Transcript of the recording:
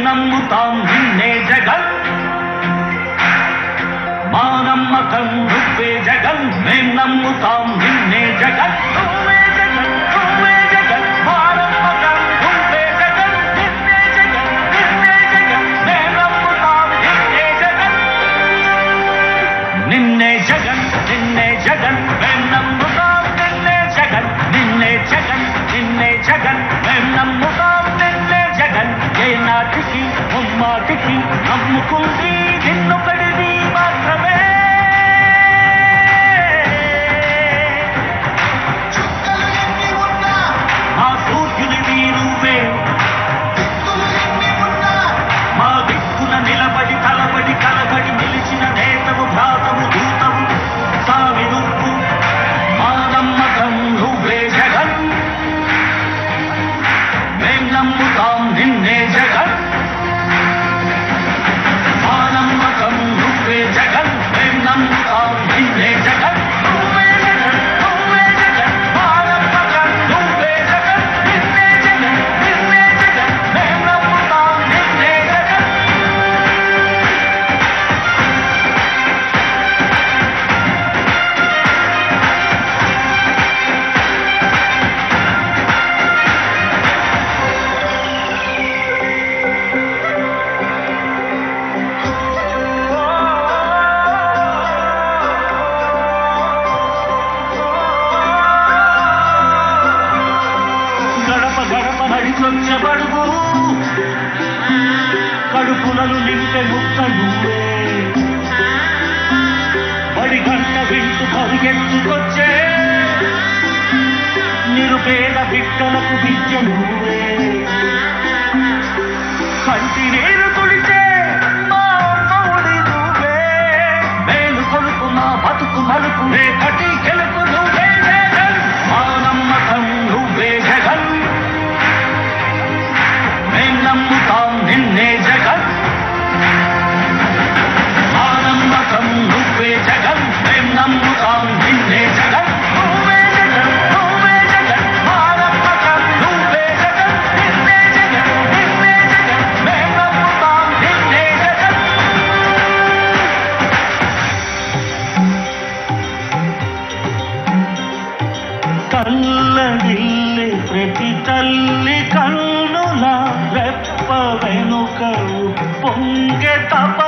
నమ్ముతాం నిన్నే జగన్ మా నమ్మకం నువ్వే జగన్ మేం నమ్ముతాం నిన్నే జగన్ నువ్వే జగన్ నువ్వే జగన్ మా నమ్మకం నువ్వే జగన్ నిన్నే జగన్ నిన్నే జగన్ మేం నమ్ముతాం నిన్నే జగన్ నిన్నే జగన్ నిన్నే జగన్ మేం నమ్ముతాం నిన్నే జగన్ నిన్నే జగన్ నిన్నే జగన్ మేం నమ్ముతాం నిన్నే జగన్ ఏ నాటికి ముమ్మాటికి నమ్ముకుంది నిన్నొకడిది మాత్రమే మా సూర్యునివి నువ్వే మా దిక్కున నిలబడి తలబడి కలబడి నిలిచిన నేతవు భ్రాతవు దూతవు సామి నువ్వు మా నమ్మకం నువ్వే జగన్ మేం నమ్ముతాం నిన్నే జగన్ మా నమ్మకం నువ్వే జగన్ మేం నమ్ముతాం నిన్నే జగన్ నువ్వే జగన్ నువ్వే జగన్ మా నమ్మకం నువ్వే జగన్ నిన్నే జగన్ నిన్నే జగన్ మేం నమ్ముతాం నిన్నే జగన్ గడప గడప నడిచొచ్చే బడుగు కడుపులను నింపే ముక్క నువ్వే బడి గంట వింటూ పరిగెత్తుకొచ్చే నిరుపేద బిడ్డలకు విద్య నువ్వే కంటి నీరు తుడిచే మా అమ్మఒడి నువ్వే మేలు కొలుపు మా బతుకు మలుపు రే కటి గెలుపు నువ్వే జగన్ మా నమ్మకం నువ్వే జగన్ మేం నమ్ముతాం నిన్నే జగన్ మా నమ్మకం నువ్వే జగన్ మేం నమ్ముతాం నిన్నే జగన్ నువ్వే జగన్ నువ్వే జగన్ మా నమ్మకం నువ్వే జగన్ నిన్నే జగన్ నిన్నే జగన్ మేం నమ్ముతాం నిన్నే జగన్ కళ్ళగిల్లి ప్రతి తల్లి కన్నుల రెప్ప వెనుక పొంగె తప